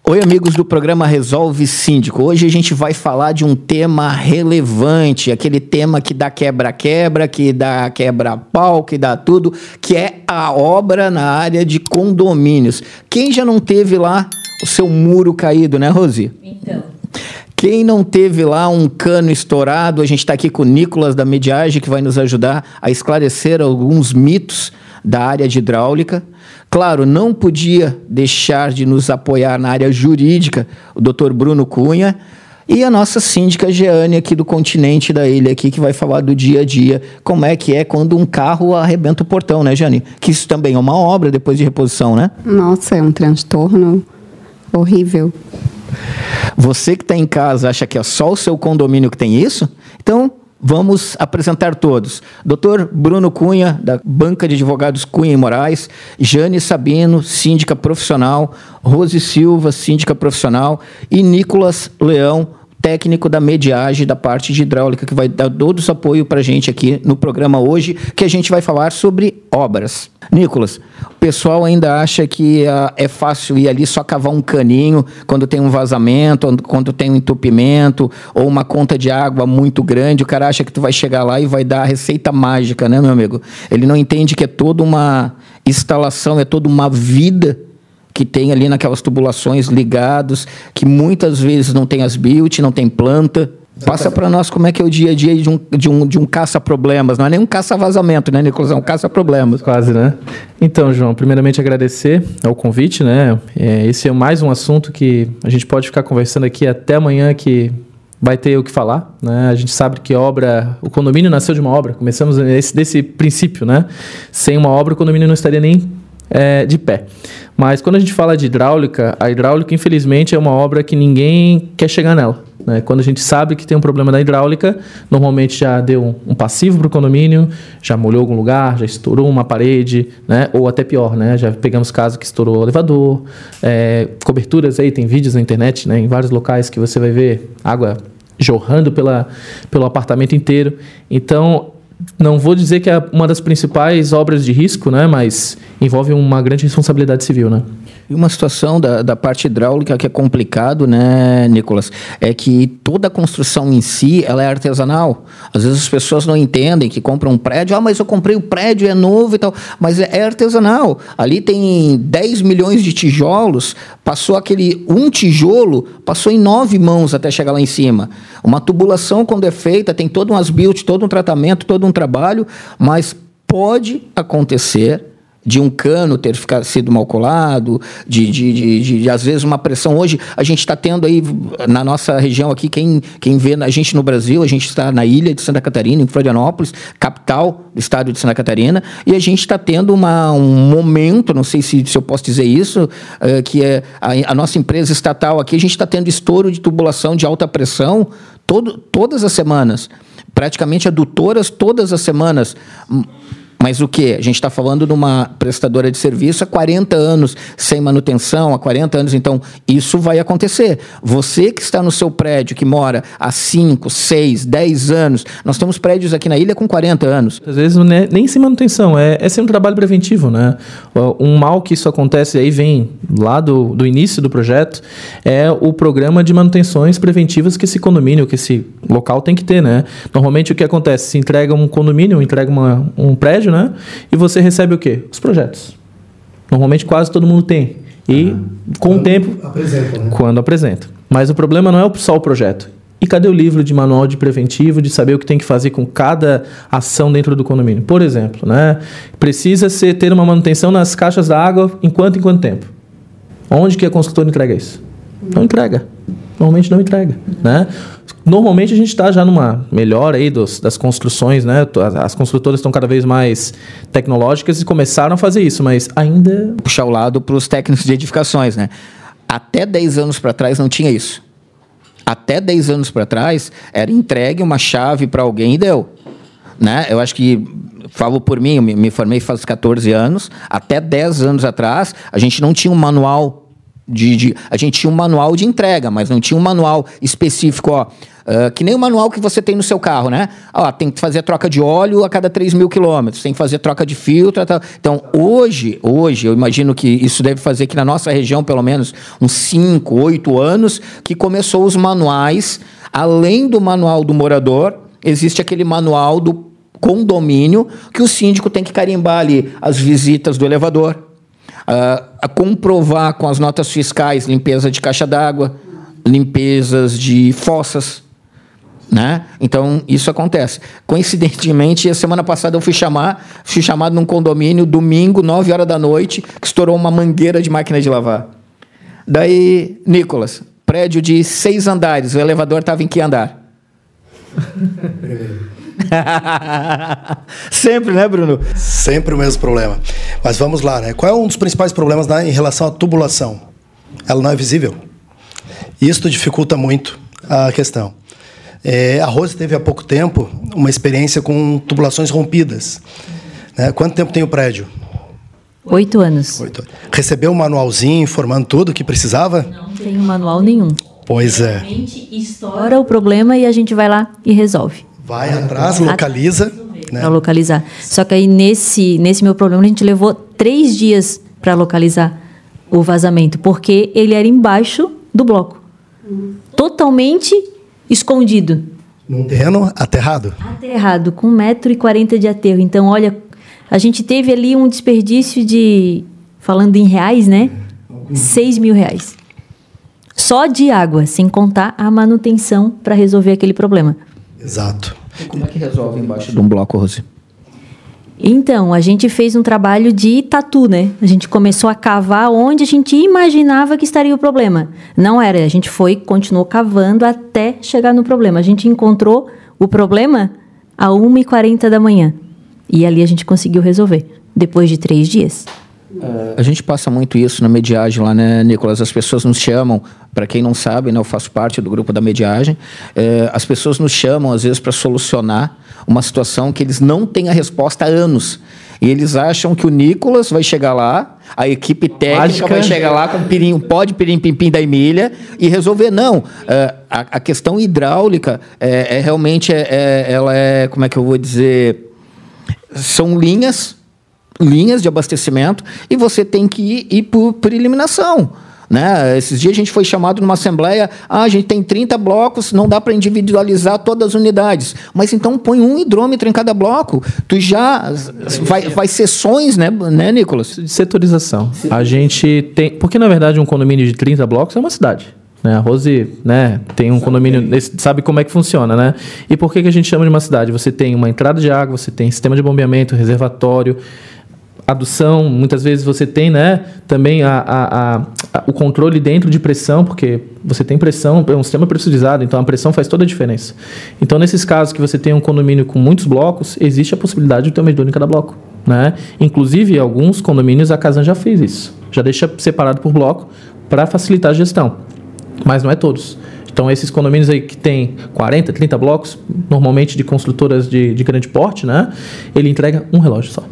Oi, amigos do programa Resolve Síndico. Hoje a gente vai falar de um tema relevante, aquele tema que dá quebra-quebra, que dá quebra-pau, que dá tudo, que é a obra na área de condomínios. Quem já não teve lá o seu muro caído, né, Rosi? Então. Quem não teve lá um cano estourado? A gente está aqui com o Nicolas da Mediage, que vai nos ajudar a esclarecer alguns mitos da área de hidráulica. Claro, não podia deixar de nos apoiar na área jurídica o Dr. Bruno Cunha e a nossa síndica Jeane aqui do continente da ilha aqui, que vai falar do dia a dia, como é que é quando um carro arrebenta o portão, né, Jeane? Que isso também é uma obra depois de reposição, né? Nossa, é um transtorno horrível. Você que está em casa acha que é só o seu condomínio que tem isso? Então, vamos apresentar todos. Dr. Bruno Cunha, da Banca de Advogados Cunha e Moraes, Jane Sabino, síndica profissional, Rose Silva, síndica profissional, e Nicolas Leão, técnico da Mediage, da parte de hidráulica, que vai dar todo o apoio para a gente aqui no programa hoje, que a gente vai falar sobre obras. Nicolas, o pessoal ainda acha que é fácil ir ali só cavar um caninho quando tem um vazamento, quando tem um entupimento, ou uma conta de água muito grande. O cara acha que tu vai chegar lá e vai dar a receita mágica, né, meu amigo? Ele não entende que é toda uma instalação, é toda uma vida que tem ali naquelas tubulações ligados, que muitas vezes não tem as built, não tem planta. Passa para nós como é que é o dia a dia de um caça-problemas. Não é nem um caça-vazamento, né, Nicolas? É um caça-problemas. Quase, né? Então, João, primeiramente agradecer ao convite, né? Esse é mais um assunto que a gente pode ficar conversando aqui até amanhã, que vai ter o que falar, né? A gente sabe que o condomínio nasceu de uma obra. Começamos desse princípio, né? Sem uma obra, o condomínio não estaria nem de pé. Mas quando a gente fala de hidráulica, a hidráulica, infelizmente, é uma obra que ninguém quer chegar nela, né? Quando a gente sabe que tem um problema da hidráulica, normalmente já deu um passivo para o condomínio, já molhou algum lugar, já estourou uma parede, né? Ou até pior, né? Já pegamos casos que estourou o elevador, coberturas aí, tem vídeos na internet, né? Em vários locais que você vai ver água jorrando pelo apartamento inteiro. Então, não vou dizer que é uma das principais obras de risco, né? Mas envolve uma grande responsabilidade civil, né? E uma situação da parte hidráulica que é complicado, né, Nicolas, é que toda a construção em si, ela é artesanal. Às vezes as pessoas não entendem que compram um prédio, mas eu comprei o prédio, é novo e tal, mas é artesanal. Ali tem 10 milhões de tijolos, passou um tijolo, passou em 9 mãos até chegar lá em cima. Uma tubulação, quando é feita, tem todo um as-built, todo um tratamento, todo um trabalho, mas pode acontecer de um cano ter sido mal colado, de às vezes uma pressão. Hoje a gente está tendo aí na nossa região aqui, quem vê a gente no Brasil, a gente está na ilha de Santa Catarina, em Florianópolis, capital do estado de Santa Catarina, e a gente está tendo um momento, não sei se eu posso dizer isso, que é a nossa empresa estatal aqui, a gente está tendo estouro de tubulação de alta pressão todas as semanas, praticamente adutoras todas as semanas. Mas o quê? A gente está falando de uma prestadora de serviço há 40 anos sem manutenção, há 40 anos, então isso vai acontecer. Você que está no seu prédio, que mora há 5, 6, 10 anos, nós temos prédios aqui na ilha com 40 anos. Às vezes não é nem sem manutenção, é sem um trabalho preventivo, né? Um mal que isso acontece, aí vem lá do início do projeto, é o programa de manutenções preventivas que esse condomínio, que esse local tem que ter, né? Normalmente o que acontece? Se entrega um condomínio, entrega um prédio, né? E você recebe o quê? Os projetos. Normalmente quase todo mundo tem. E com o tempo... Quando apresenta. Mas o problema não é só o projeto. E cadê o livro de manual de preventivo, de saber o que tem que fazer com cada ação dentro do condomínio? Por exemplo, né? Precisa ter uma manutenção nas caixas da água em quanto tempo? Onde que a construtora entrega isso? Não entrega. Normalmente não entrega, né? Normalmente a gente está já numa melhora aí das construções, né? As construtoras estão cada vez mais tecnológicas e começaram a fazer isso, mas ainda... Puxar o lado para os técnicos de edificações, né? Até 10 anos para trás não tinha isso. Até 10 anos para trás era entregue uma chave para alguém e deu, né? Eu acho que, falo por mim, eu me formei faz 14 anos, até 10 anos atrás a gente não tinha um manual a gente tinha um manual de entrega, mas não tinha um manual específico, ó, Que nem o manual que você tem no seu carro, né? Tem que fazer troca de óleo a cada 3.000 quilômetros, tem que fazer troca de filtro. Então, hoje, eu imagino que isso deve fazer que na nossa região, pelo menos, uns 5, 8 anos, que começou os manuais, além do manual do morador, existe aquele manual do condomínio que o síndico tem que carimbar ali as visitas do elevador, a comprovar com as notas fiscais limpeza de caixa d'água, limpezas de fossas, né? Então, isso acontece. Coincidentemente, a semana passada eu fui chamado num condomínio, domingo, 9 horas da noite, que estourou uma mangueira de máquina de lavar. Daí, Nicolas, prédio de 6 andares, o elevador estava em que andar? Sempre, né, Bruno? Sempre o mesmo problema. Mas vamos lá, né? Qual é um dos principais problemas em relação à tubulação? Ela não é visível. Isso dificulta muito a questão. A Rose teve há pouco tempo uma experiência com tubulações rompidas. Né? Quanto tempo tem o prédio? 8 anos. 8. Recebeu um manualzinho informando tudo o que precisava? Não tem manual nenhum. Pois é. Realmente estoura o problema e a gente vai lá e resolve. Vai atrás, localiza. Né? Para localizar. Só que aí nesse meu problema a gente levou 3 dias para localizar o vazamento, porque ele era embaixo do bloco. Totalmente escondido. Num terreno aterrado? Aterrado, com 1,40 m de aterro. Então, olha, a gente teve ali um desperdício de, falando em reais, né? 6 mil reais. Só de água, sem contar a manutenção para resolver aquele problema. Exato. E como é que resolve embaixo de um bloco, Rose? Então, a gente fez um trabalho de tatu, né? A gente começou a cavar onde a gente imaginava que estaria o problema. Não era, a gente continuou cavando até chegar no problema. A gente encontrou o problema a 1h40 da manhã. E ali a gente conseguiu resolver, depois de 3 dias. A gente passa muito isso na mediagem lá, né, Nicolas? As pessoas nos chamam, para quem não sabe, né, eu faço parte do grupo da mediagem, as pessoas nos chamam, às vezes, para solucionar uma situação que eles não têm a resposta há anos. E eles acham que o Nicolas vai chegar lá, a equipe técnica vai chegar lá com pirim-pim-pim da Emília e resolver. Não, a questão hidráulica realmente, ela é, como é que eu vou dizer, são linhas de abastecimento e você tem que ir por eliminação. Né? Esses dias a gente foi chamado numa assembleia, a gente tem 30 blocos, não dá para individualizar todas as unidades, mas então põe um hidrômetro em cada bloco, tu já vai sessões, né, Nicolas? De setorização. A gente tem, porque na verdade um condomínio de 30 blocos é uma cidade. A Rose, né, tem um condomínio, sabe como é que funciona, né? E por que a gente chama de uma cidade? Você tem uma entrada de água, você tem sistema de bombeamento, reservatório, adução, muitas vezes você tem, né, também o controle dentro de pressão, porque você tem pressão, é um sistema pressurizado, então a pressão faz toda a diferença. Então, nesses casos que você tem um condomínio com muitos blocos, existe a possibilidade de ter uma medidor em cada bloco, né? Inclusive, alguns condomínios, a Casan já fez isso, já deixa separado por bloco para facilitar a gestão, mas não é todos. Então, esses condomínios aí que tem 40, 30 blocos, normalmente de construtoras de grande porte, né, ele entrega um relógio só.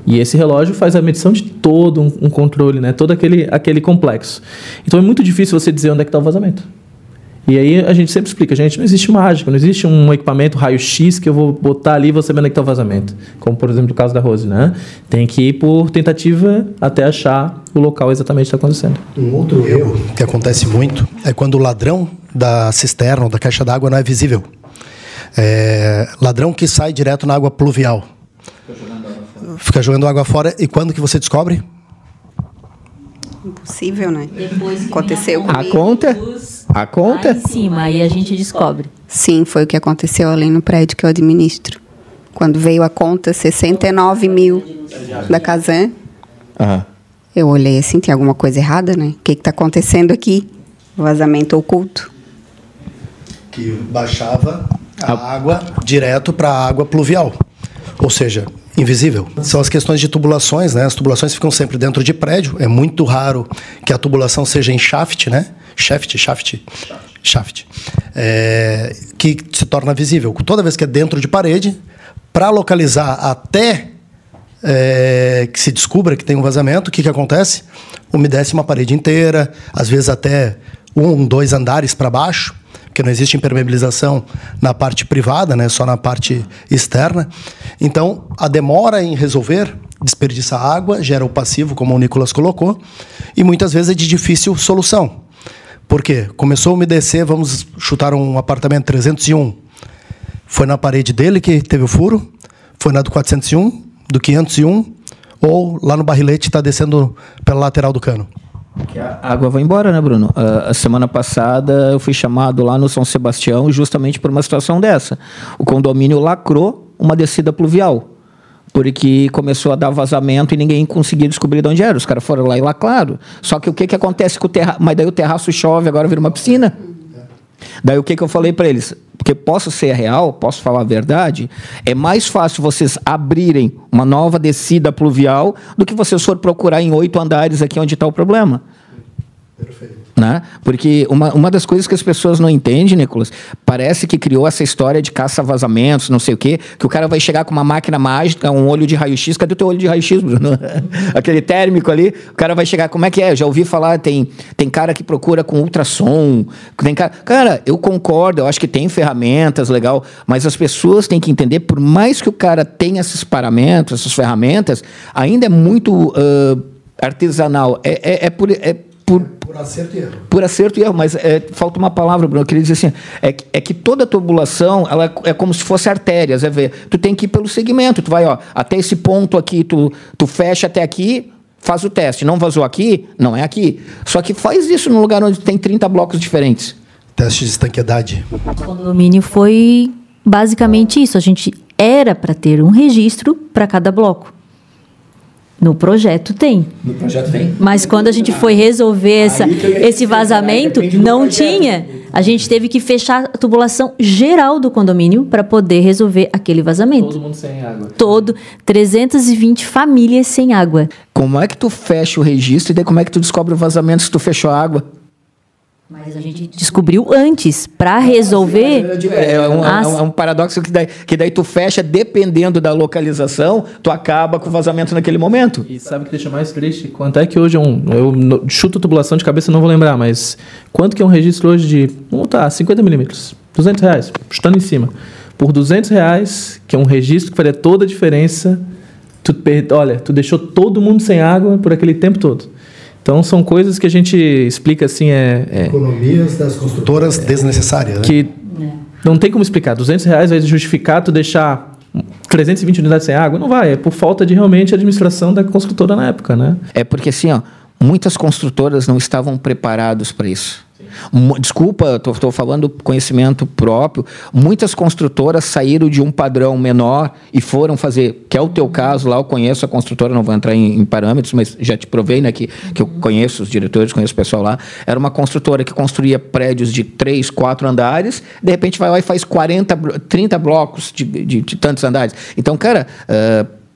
E esse relógio faz a medição de todo um controle, né? Todo aquele complexo. Então é muito difícil você dizer onde é que está o vazamento. E aí a gente sempre explica, gente, não existe mágica, não existe um equipamento raio-x que eu vou botar ali e vou saber onde é que está o vazamento. Como, por exemplo, o caso da Rose, né? Tem que ir por tentativa até achar o local exatamente que está acontecendo. Um outro erro que acontece muito é quando o ladrão da cisterna ou da caixa d'água não é visível. Ladrão que sai direto na água pluvial. Fica jogando água fora. E quando que você descobre? Impossível, né? Depois aconteceu A conta? A conta? lá em cima, aí a gente descobre. Sim, foi o que aconteceu ali no prédio que eu administro. Quando veio a conta 69 mil da Casan, eu olhei assim, tem alguma coisa errada, né? O que está acontecendo aqui? Vazamento oculto. Que baixava a água direto para a água pluvial. Ou seja, invisível. São as questões de tubulações, né? As tubulações ficam sempre dentro de prédio. É muito raro que a tubulação seja em shaft, né? Shaft. Que se torna visível. Toda vez que é dentro de parede, para localizar até que se descubra que tem um vazamento, o que acontece? Umedece uma parede inteira, às vezes até 1, 2 andares para baixo, porque não existe impermeabilização na parte privada, né, só na parte externa. Então, a demora em resolver desperdiça água, gera o passivo, como o Nicolas colocou, e muitas vezes é de difícil solução. Por quê? Começou a umedecer, vamos chutar um apartamento 301. Foi na parede dele que teve o furo, foi na do 401, do 501, ou lá no barrilete está descendo pela lateral do cano. A água vai embora, né, Bruno? A semana passada eu fui chamado lá no São Sebastião justamente por uma situação dessa. O condomínio lacrou uma descida pluvial, porque começou a dar vazamento e ninguém conseguia descobrir de onde era. Os caras foram lá e lacraram. Só que o que acontece com o terraço? Mas daí o terraço chove, agora vira uma piscina. Daí o que eu falei para eles? Porque posso ser real, posso falar a verdade, é mais fácil vocês abrirem uma nova descida pluvial do que vocês for procurar em 8 andares aqui onde está o problema. Perfeito. Né? Porque uma das coisas que as pessoas não entendem, Nicolas, parece que criou essa história de caça-vazamentos, não sei o quê, que o cara vai chegar com uma máquina mágica, um olho de raio-x. Cadê o teu olho de raio-x, Bruno? Aquele térmico ali, o cara vai chegar, como é que é? Eu já ouvi falar, tem cara que procura com ultrassom, tem cara, eu concordo, eu acho que tem ferramentas, legal, mas as pessoas têm que entender, por mais que o cara tenha esses paramentos, essas ferramentas, ainda é muito artesanal, por acerto e erro. Por acerto e erro, mas falta uma palavra, Bruno. Eu queria dizer assim, é que toda tubulação, ela é como se fosse artérias, tu tem que ir pelo segmento, tu vai, até esse ponto aqui, tu fecha até aqui, faz o teste, não vazou aqui, não é aqui. Só que faz isso num lugar onde tem 30 blocos diferentes. Teste de estanqueidade. O condomínio foi basicamente isso, a gente era para ter um registro para cada bloco. No projeto tem. No projeto tem. Mas quando a gente foi resolver esse vazamento, não tinha. A gente teve que fechar a tubulação geral do condomínio para poder resolver aquele vazamento. Todo mundo sem água. 320 famílias sem água. Como é que tu fecha o registro e daí como é que tu descobre o vazamento se tu fechou a água? Mas a gente descobriu antes, para resolver... É um paradoxo que daí tu fecha, dependendo da localização, tu acaba com o vazamento naquele momento. E sabe o que deixa mais triste? Quanto é que hoje eu chuto tubulação de cabeça, não vou lembrar, mas quanto que é um registro hoje de, 50 milímetros, R$200, chutando em cima. Por R$200, que é um registro que faria toda a diferença, tu deixou todo mundo sem água por aquele tempo todo. Então, são coisas que a gente explica assim... Economias das construtoras desnecessárias, né? Que não tem como explicar. R$200 vai justificar tu deixar 320 unidades sem água? Não vai. É por falta de realmente administração da construtora na época, né? É porque assim, muitas construtoras não estavam preparadas para isso. Desculpa, estou falando conhecimento próprio. Muitas construtoras saíram de um padrão menor e foram fazer, que é o teu caso lá, eu conheço a construtora, não vou entrar em parâmetros, mas já te provei, né, que eu conheço os diretores, conheço o pessoal lá. Era uma construtora que construía prédios de 3, 4 andares, de repente vai lá e faz 30 blocos de tantos andares. Então, cara...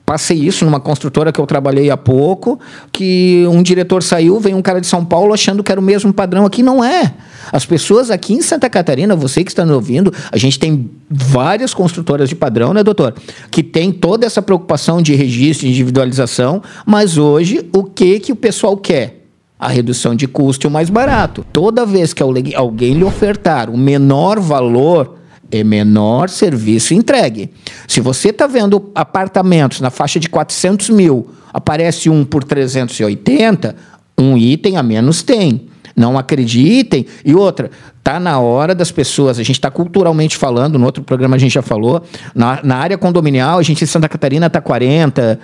Passei isso numa construtora que eu trabalhei há pouco, que um diretor saiu, veio um cara de São Paulo achando que era o mesmo padrão aqui. Não é. As pessoas aqui em Santa Catarina, você que está nos ouvindo, a gente tem várias construtoras de padrão, né, doutor? Que tem toda essa preocupação de registro, de individualização, mas hoje o que o pessoal quer? A redução de custo e o mais barato. Toda vez que alguém lhe ofertar o menor valor, é menor serviço entregue. Se você está vendo apartamentos na faixa de 400 mil, aparece um por 380, um item a menos tem. Não acreditem. E outra, está na hora das pessoas, a gente está culturalmente falando, no outro programa a gente já falou, na área condominial, a gente em Santa Catarina está 40...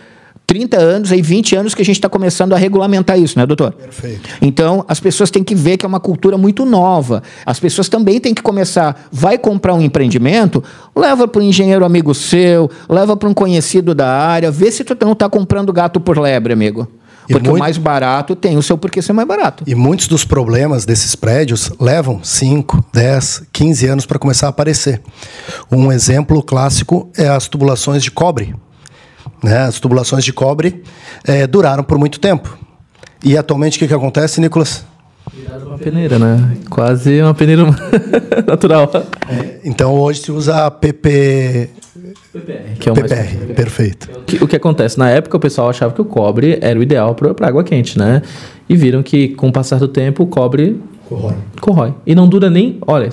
30 anos, aí 20 anos que a gente está começando a regulamentar isso, né, doutor? Perfeito. Então, as pessoas têm que ver que é uma cultura muito nova. As pessoas também têm que começar, vai comprar um empreendimento, leva para um engenheiro amigo seu, leva para um conhecido da área, vê se tu não está comprando gato por lebre, amigo. Porque o mais barato tem o seu porquê ser mais barato. E muitos dos problemas desses prédios levam 5, 10, 15 anos para começar a aparecer. Um exemplo clássico é as tubulações de cobre. As tubulações de cobre duraram por muito tempo. E atualmente o que acontece, Nicolas? Viraram uma peneira, né? Quase uma peneira natural. Então hoje se usa a PPR, que é o PPR, perfeito. O que acontece? Na época o pessoal achava que o cobre era o ideal para água quente, né? E viram que com o passar do tempo o cobre corrói. E não dura nem... Olha,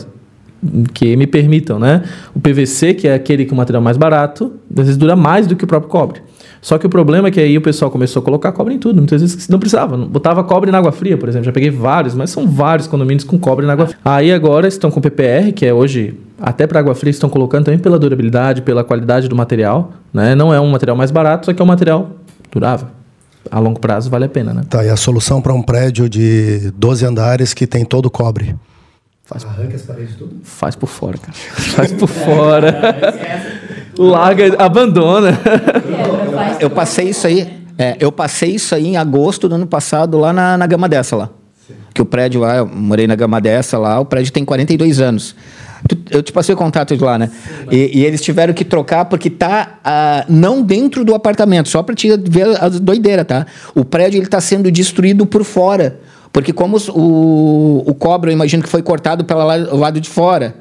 que me permitam, né? O PVC, que é aquele que é o material mais barato, às vezes dura mais do que o próprio cobre. Só que o problema é que aí o pessoal começou a colocar cobre em tudo. Muitas vezes não precisava. Botava cobre na água fria, por exemplo. Já peguei vários, mas são vários condomínios com cobre na água fria. Aí agora estão com PPR, que é hoje, até para água fria, estão colocando também pela durabilidade, pela qualidade do material, né? Não é um material mais barato, só que é um material durável. A longo prazo vale a pena, né? Tá, e a solução para um prédio de 12 andares que tem todo cobre? Arranca as paredes tudo? Faz por fora, cara. Faz por fora. Larga, abandona. Eu passei isso aí. Eu passei isso aí em agosto do ano passado lá na Gama Dessa lá. Sim. Que o prédio lá, eu morei na Gama Dessa lá, o prédio tem 42 anos. Eu te passei o contato de lá, né? Sim, e eles tiveram que trocar porque tá não dentro do apartamento, só para te ver a doideira, tá? O prédio ele tá sendo destruído por fora. Porque como o cobre, eu imagino que foi cortado pelo lado de fora.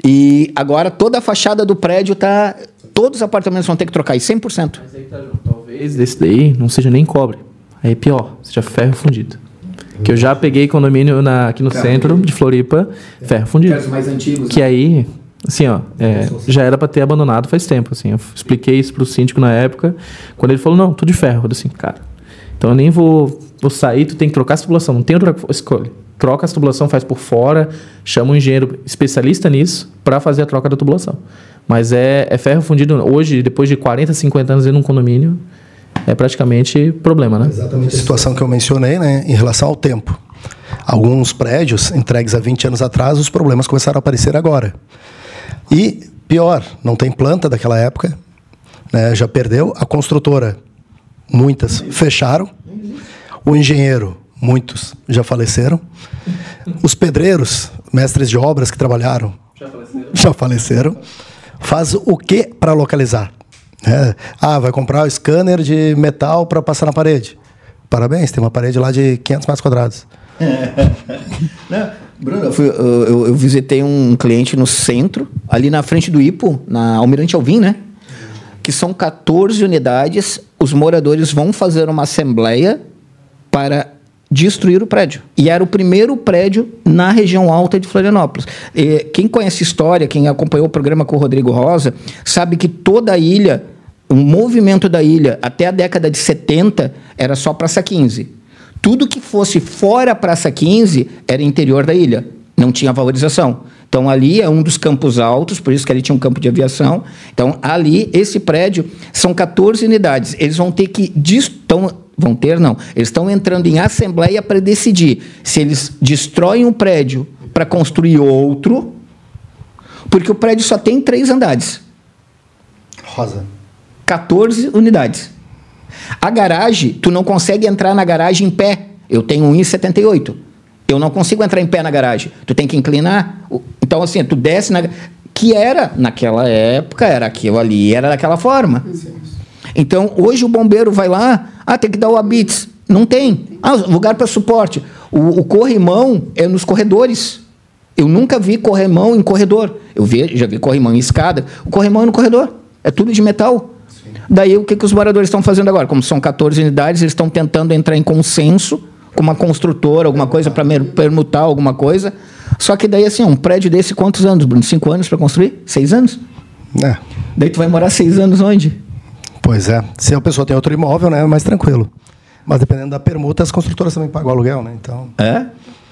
E agora toda a fachada do prédio tá... Todos os apartamentos vão ter que trocar, e 100%. Mas aí tá, talvez desse daí não seja nem cobre. Aí é pior, seja ferro fundido. Que eu já peguei condomínio aqui no centro de Floripa, ferro fundido. Os mais antigos. Que aí, assim, ó, já era para ter abandonado faz tempo, assim. Eu expliquei isso pro síndico na época, quando ele falou, não, tudo de ferro. Eu disse assim, cara, então eu nem vou sair, tu tem que trocar essa tubulação, não tem outra escolha. Troca essa tubulação, faz por fora, chama um engenheiro especialista nisso para fazer a troca da tubulação. Mas é ferro fundido hoje, depois de 40, 50 anos em um condomínio, é praticamente problema, né? Exatamente a situação que eu mencionei, né, em relação ao tempo. Alguns prédios entregues há 20 anos atrás, os problemas começaram a aparecer agora. E, pior, não tem planta daquela época, né, já perdeu. A construtora, muitas fecharam. O engenheiro, muitos já faleceram. Os pedreiros, mestres de obras que trabalharam, já faleceram. Faz o que para localizar? Vai comprar o scanner de metal para passar na parede. Parabéns, tem uma parede lá de 500 metros quadrados. Não, Bruno, eu visitei um cliente no centro, ali na frente do IPO, na Almirante Alvim, né? Que são 14 unidades. Os moradores vão fazer uma assembleia para destruir o prédio. E era o primeiro prédio na região alta de Florianópolis. Quem conhece história, quem acompanhou o programa com o Rodrigo Rosa, sabe que toda a ilha, o movimento da ilha até a década de 70 era só Praça 15. Tudo que fosse fora Praça 15 era interior da ilha. Não tinha valorização. Então, ali é um dos campos altos, por isso que ali tinha um campo de aviação. Então, ali, esse prédio, são 14 unidades. Eles vão ter que... Eles estão entrando em assembleia para decidir se eles destroem um prédio para construir outro, porque o prédio só tem 3 andares. Rosa. 14 unidades. A garagem, tu não consegue entrar na garagem em pé. Eu tenho 1,78. Eu não consigo entrar em pé na garagem. Tu tem que inclinar. Então, assim, tu desce na... Que era, naquela época, era aquilo ali, era daquela forma. Então, hoje o bombeiro vai lá, tem que dar o habits. Não tem. Lugar para suporte. O corrimão é nos corredores. Eu nunca vi corrimão em corredor. Já vi corrimão em escada. O corrimão é no corredor. É tudo de metal. Sim. Daí, o que os moradores estão fazendo agora? Como são 14 unidades, eles estão tentando entrar em consenso com uma construtora, alguma coisa, para permutar alguma coisa. Só que daí, assim, um prédio desse, quantos anos, Bruno? 5 anos para construir? 6 anos? Daí tu vai morar 6 anos onde? Pois é. Se a pessoa tem outro imóvel, né, é mais tranquilo. Mas dependendo da permuta, as construtoras também pagam o aluguel, né? Então...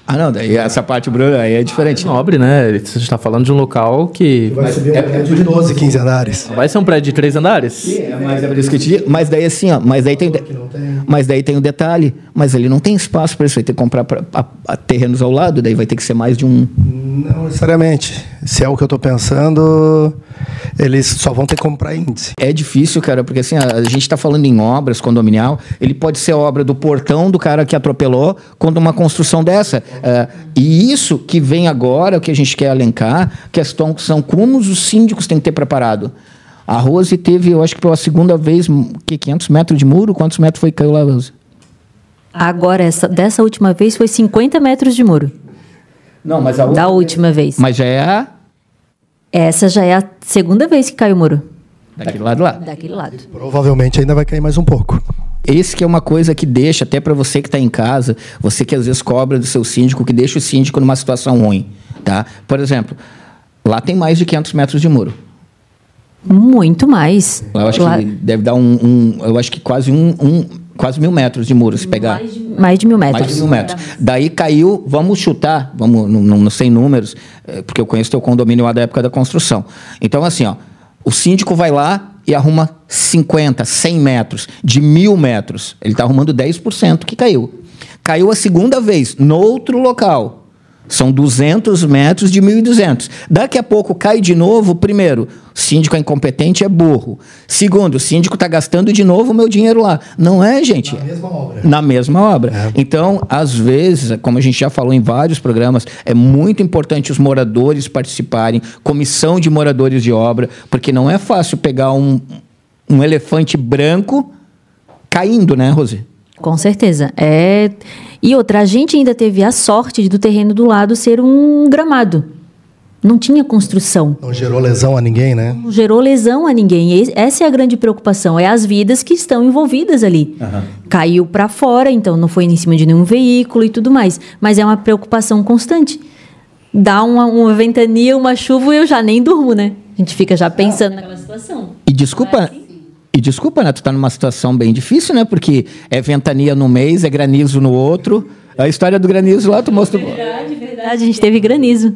não, daí essa parte, Bruno, aí é diferente. Nobre, né? Você está falando de um local que... Vai subir um prédio de 12, 15 andares. Vai ser um prédio de 3 andares? Sim, mas é por isso que eu te digo. Mas daí assim, mas daí tem o detalhe. Mas ele não tem espaço para isso. Vai ter que comprar terrenos ao lado, daí vai ter que ser mais de um... Não necessariamente. Se é o que eu estou pensando, eles só vão ter que comprar índice. É difícil, cara, porque assim, a gente está falando em obras condominial, ele pode ser obra do portão do cara que atropelou, quando uma construção dessa. E isso que vem agora, o que a gente quer elencar, questão são como os síndicos têm que ter preparado. A Rose teve, eu acho que pela segunda vez, 500 metros de muro. Quantos metros foi que caiu lá, Rose? Agora, dessa última vez, foi 50 metros de muro. Não, mas a outra... Da última vez. Mas já é a... Essa já é a segunda vez que cai o muro. Daquele lado lá. Daquele lado. Provavelmente ainda vai cair mais um pouco. Esse que é uma coisa que deixa, até para você que está em casa, você que às vezes cobra do seu síndico, que deixa o síndico numa situação ruim, tá? Por exemplo, Lá tem mais de 500 metros de muro. Muito mais. Eu acho que deve dar eu acho que quase 1.000 metros de muro, se pegar. Mais de 1.000 metros. Mais de 1.000 metros. Daí caiu, vamos chutar, não sei números, porque eu conheço teu condomínio lá da época da construção. Então, assim, ó, o síndico vai lá e arruma 50, 100 metros, de 1.000 metros. Ele está arrumando 10% que caiu. Caiu a segunda vez, no outro local. São 200 metros de 1.200. Daqui a pouco cai de novo. Primeiro, o síndico é incompetente, é burro. Segundo, o síndico está gastando de novo o meu dinheiro lá. Não é, gente? Na mesma obra. Na mesma obra. É. Então, às vezes, como a gente já falou em vários programas, é muito importante os moradores participarem, comissão de moradores de obra, porque não é fácil pegar um elefante branco caindo, né, Rose? Com certeza. E outra, a gente ainda teve a sorte do terreno do lado ser um gramado. Não tinha construção. Não gerou lesão a ninguém, né? Não gerou lesão a ninguém. Essa é a grande preocupação. É as vidas que estão envolvidas ali. Uhum. Caiu para fora, então não foi em cima de nenhum veículo e tudo mais. Mas é uma preocupação constante. Dá uma ventania, uma chuva e eu já nem durmo, né? A gente fica já pensando naquela situação. E desculpa... né? Tu tá numa situação bem difícil, né? Porque é ventania no mês, é granizo no outro. A história do granizo lá, tu mostrou... Verdade. A gente teve granizo.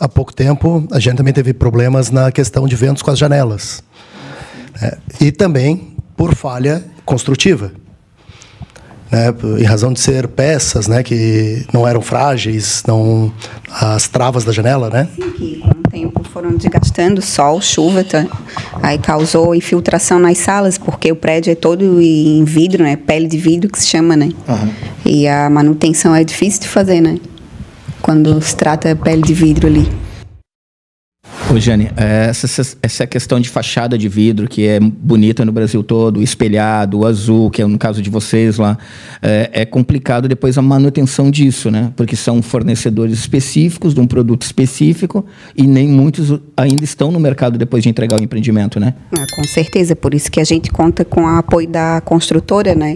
Há pouco tempo, a gente também teve problemas na questão de ventos com as janelas. E também por falha construtiva. Em razão de ser peças, né, que não eram frágeis, as travas da janela, né? Sim, que com o tempo foram desgastando, sol, chuva, aí causou infiltração nas salas, porque o prédio é todo em vidro, né, pele de vidro que se chama, né? Uhum. E a manutenção é difícil de fazer, né? Quando se trata de pele de vidro ali. Ô, Jane, essa questão de fachada de vidro, que é bonita no Brasil todo, o espelhado, o azul, que é no caso de vocês lá, é complicado depois a manutenção disso, né? Porque são fornecedores específicos de um produto específico e nem muitos ainda estão no mercado depois de entregar o empreendimento, né? Com certeza, por isso que a gente conta com o apoio da construtora, né?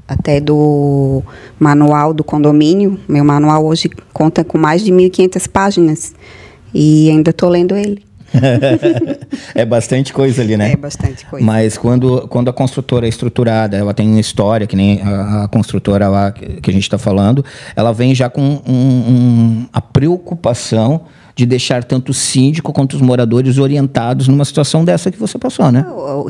Até do manual do condomínio. Meu manual hoje conta com mais de 1.500 páginas. E ainda estou lendo ele. É bastante coisa ali, né? É bastante coisa. Mas quando a construtora é estruturada, ela tem uma história, que nem a construtora lá que a gente está falando, ela vem já com a preocupação de deixar tanto o síndico quanto os moradores orientados numa situação dessa que você passou, né?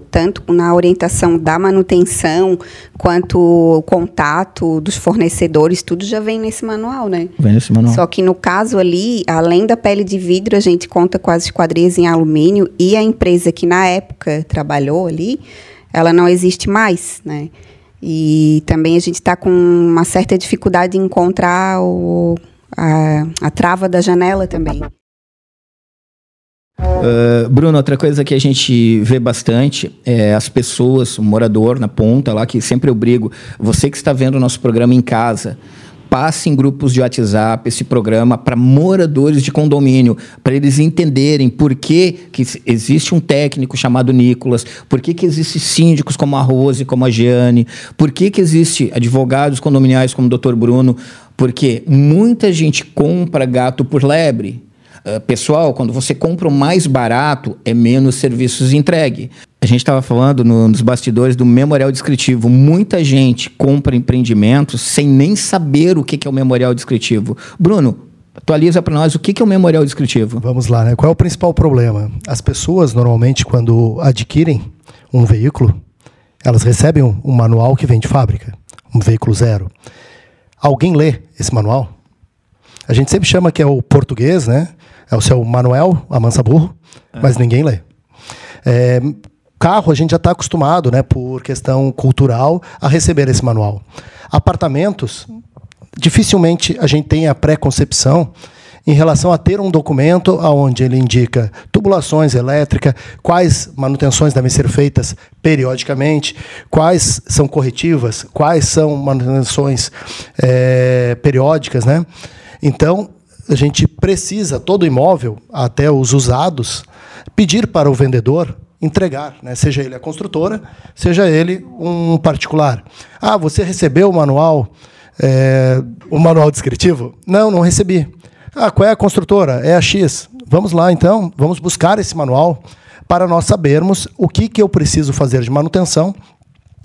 Tanto na orientação da manutenção, quanto o contato dos fornecedores, tudo já vem nesse manual, né? Vem nesse manual. Só que no caso ali, além da pele de vidro, a gente conta com as esquadrias em alumínio e a empresa que na época trabalhou ali, ela não existe mais, né? E também a gente está com uma certa dificuldade em encontrar a trava da janela também. Bruno, outra coisa que a gente vê bastante é as pessoas, o morador na ponta lá, que sempre eu brigo, você que está vendo o nosso programa em casa, passe em grupos de WhatsApp esse programa para moradores de condomínio, para eles entenderem por que existe um técnico chamado Nicolas, por que existem síndicos como a Rose, como a Jeane, por que existe advogados condominiais como o Dr. Bruno, porque muita gente compra gato por lebre. Pessoal, quando você compra o mais barato, é menos serviços entregue. A gente estava falando nos bastidores do memorial descritivo. Muita gente compra empreendimentos sem nem saber o que é o memorial descritivo. Bruno, atualiza para nós o que é o memorial descritivo. Vamos lá, né? Qual é o principal problema? As pessoas, normalmente, quando adquirem um veículo, elas recebem um manual que vem de fábrica, um veículo zero. Alguém lê esse manual? A gente sempre chama que é o português, né? É o seu Manuel Amansa Burro, mas ninguém lê. Carro, a gente já está acostumado, né, por questão cultural, a receber esse manual. Apartamentos, dificilmente a gente tem a pré-concepção em relação a ter um documento onde ele indica tubulações elétricas, quais manutenções devem ser feitas periodicamente, quais são corretivas, quais são manutenções periódicas, né? Então, a gente precisa, todo imóvel, até os usados, pedir para o vendedor entregar, né? Seja ele a construtora, seja ele um particular. Você recebeu o manual descritivo? Não recebi. Qual é a construtora? É a X. Vamos lá, então, vamos buscar esse manual para nós sabermos o que eu preciso fazer de manutenção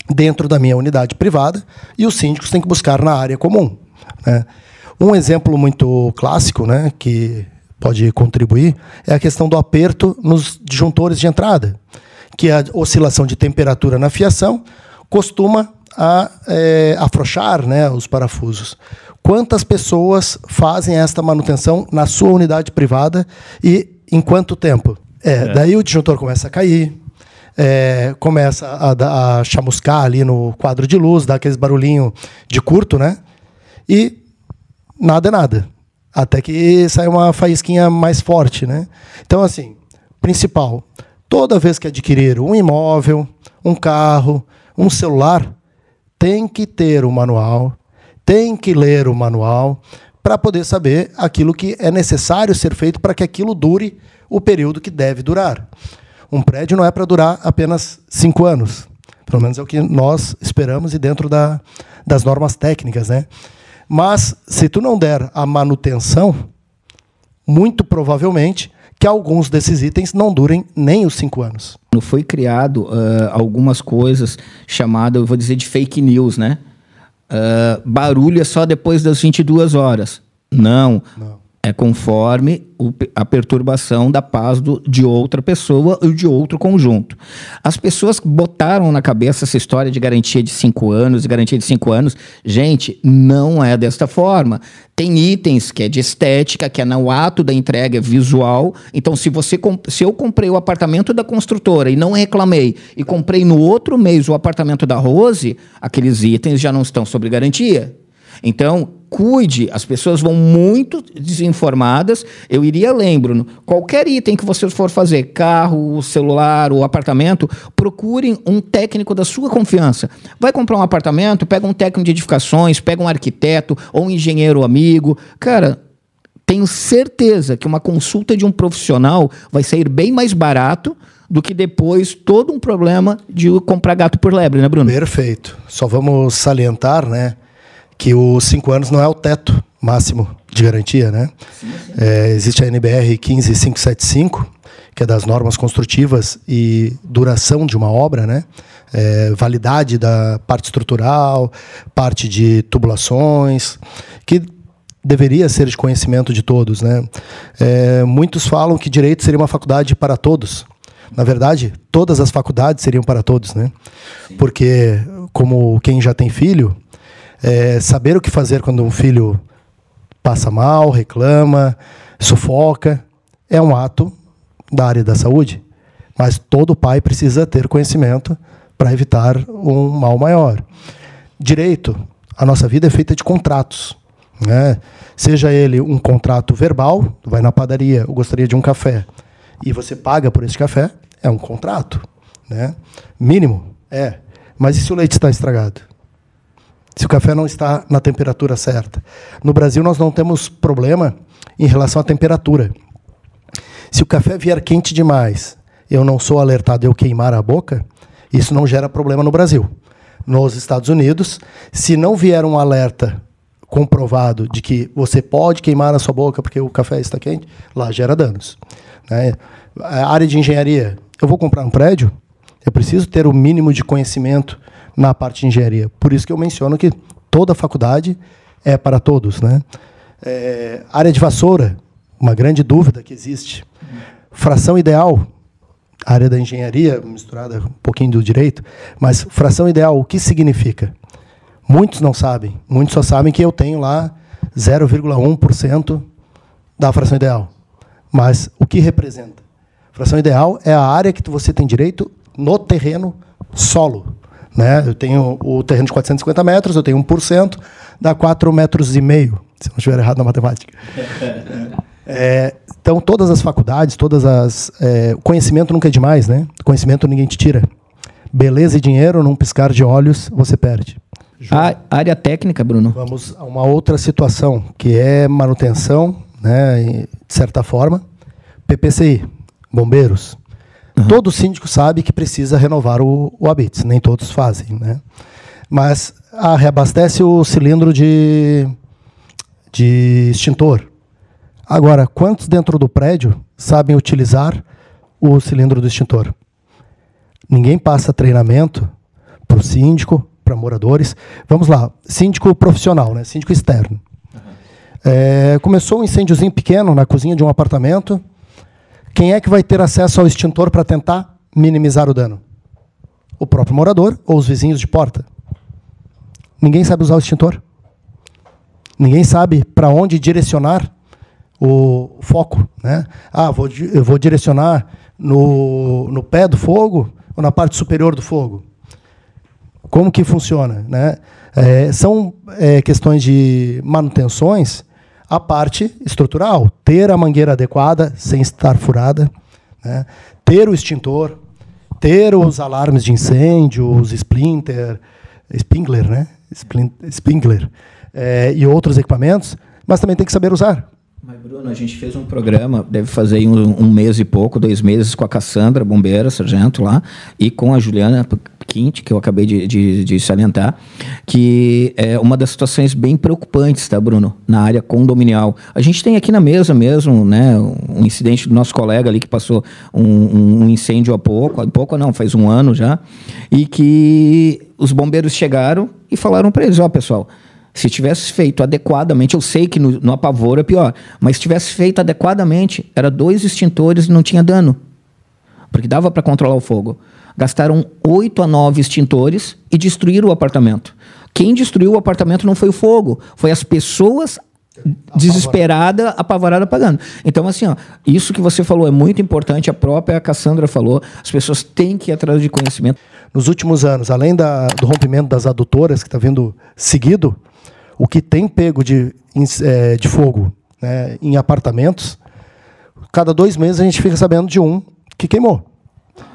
dentro da minha unidade privada e os síndicos têm que buscar na área comum, né? Um exemplo muito clássico, né, que pode contribuir é a questão do aperto nos disjuntores de entrada, que a oscilação de temperatura na fiação costuma afrouxar, né, os parafusos. Quantas pessoas fazem esta manutenção na sua unidade privada e em quanto tempo? Daí o disjuntor começa a cair, começa a chamuscar ali no quadro de luz, dá aqueles barulhinho de curto, né? E nada é nada. Até que sai uma faísquinha mais forte, né? Então, assim, principal, toda vez que adquirir um imóvel, um carro, um celular, tem que ter o manual, tem que ler o manual para poder saber aquilo que é necessário ser feito para que aquilo dure o período que deve durar. Um prédio não é para durar apenas 5 anos. Pelo menos é o que nós esperamos e dentro das normas técnicas, né? Mas, se tu não der a manutenção, muito provavelmente que alguns desses itens não durem nem os 5 anos. Foi criado algumas coisas chamadas, eu vou dizer, de fake news, né? Barulho é só depois das 22 horas. Não. É conforme a perturbação da paz de outra pessoa ou de outro conjunto. As pessoas botaram na cabeça essa história de garantia de 5 anos, Gente, não é desta forma. Tem itens que é de estética, que é no ato da entrega visual. Então, se eu comprei o apartamento da construtora e não reclamei, e comprei no outro mês o apartamento da Rose, aqueles itens já não estão sob garantia. Então, cuide, as pessoas vão muito desinformadas. Eu lembro, qualquer item que você for fazer, carro, celular ou apartamento, procurem um técnico da sua confiança. Vai comprar um apartamento, pega um técnico de edificações, pega um arquiteto ou um engenheiro amigo. Cara, tenho certeza que uma consulta de um profissional vai sair bem mais barato do que depois todo um problema de comprar gato por lebre, né, Bruno? Perfeito. Só vamos salientar, né, que os 5 anos não é o teto máximo de garantia, né? Sim. Existe a NBR 15575, que é das normas construtivas e duração de uma obra, né? Validade da parte estrutural, parte de tubulações, que deveria ser de conhecimento de todos, né? Muitos falam que direito seria uma faculdade para todos. Na verdade, todas as faculdades seriam para todos, né? Sim. Porque, como quem já tem filho, saber o que fazer quando um filho passa mal, reclama, sufoca, é um ato da área da saúde. Mas todo pai precisa ter conhecimento para evitar um mal maior. Direito, a nossa vida é feita de contratos, né? Seja ele um contrato verbal, vai na padaria, eu gostaria de um café, e você paga por esse café, é um contrato, né? Mínimo, Mas e se o leite está estragado? Se o café não está na temperatura certa? No Brasil, nós não temos problema em relação à temperatura. Se o café vier quente demais, eu não sou alertado eu queimar a boca, isso não gera problema no Brasil. Nos Estados Unidos, se não vier um alerta comprovado de que você pode queimar a sua boca porque o café está quente, lá gera danos, né? A área de engenharia, eu vou comprar um prédio, eu preciso ter o mínimo de conhecimento na parte de engenharia. Por isso que eu menciono que toda faculdade é para todos, né? Área de vassoura, uma grande dúvida que existe. Fração ideal, área da engenharia, misturada um pouquinho do direito, mas fração ideal, o que significa? Muitos não sabem. Muitos só sabem que eu tenho lá 0,1% da fração ideal. Mas o que representa? Fração ideal é a área que você tem direito no terreno solo, né? Eu tenho o terreno de 450 metros, eu tenho 1%, dá 4,5 metros, se não estiver errado na matemática. Então, todas as faculdades, o conhecimento nunca é demais, né? Conhecimento ninguém te tira. Beleza e dinheiro, num piscar de olhos, você perde. A área técnica, Bruno. Vamos a uma outra situação, que é manutenção, né, de certa forma. PPCI, bombeiros. Uhum. Todo síndico sabe que precisa renovar o habites, nem todos fazem, né? Mas reabastece o cilindro de extintor. Agora, quantos dentro do prédio sabem utilizar o cilindro do extintor? Ninguém passa treinamento para o síndico, para moradores. Vamos lá, síndico profissional, né? Síndico externo. Começou um incêndiozinho pequeno na cozinha de um apartamento. Quem é que vai ter acesso ao extintor para tentar minimizar o dano? O próprio morador ou os vizinhos de porta? Ninguém sabe usar o extintor. Ninguém sabe para onde direcionar o foco, né? Eu vou direcionar no pé do fogo ou na parte superior do fogo. Como que funciona, né? São questões de manutenções, a parte estrutural, ter a mangueira adequada, sem estar furada, né? Ter o extintor, ter os alarmes de incêndio, os sprinkler, né? Sprinkler, e outros equipamentos, mas também tem que saber usar. Mas, Bruno, a gente fez um programa, deve fazer um mês e pouco, 2 meses, com a Cassandra, bombeira, sargento lá, e com a Juliana Quinte, que eu acabei de salientar, que é uma das situações bem preocupantes, tá, Bruno, na área condominial. A gente tem aqui na mesa mesmo, né, um incidente do nosso colega ali que passou um incêndio há pouco não, faz 1 ano já, e que os bombeiros chegaram e falaram para eles, pessoal, se tivesse feito adequadamente, eu sei que no apavoro é pior, mas se tivesse feito adequadamente, era 2 extintores e não tinha dano, porque dava para controlar o fogo. Gastaram 8 a 9 extintores e destruíram o apartamento. Quem destruiu o apartamento não foi o fogo, foi as pessoas desesperadas, apavoradas, apagando. Então, assim, isso que você falou é muito importante, a própria Cassandra falou, as pessoas têm que ir atrás de conhecimento. Nos últimos anos, além do rompimento das adutoras, que está vindo seguido, o que tem pego de fogo, né, em apartamentos, cada 2 meses a gente fica sabendo de um que queimou.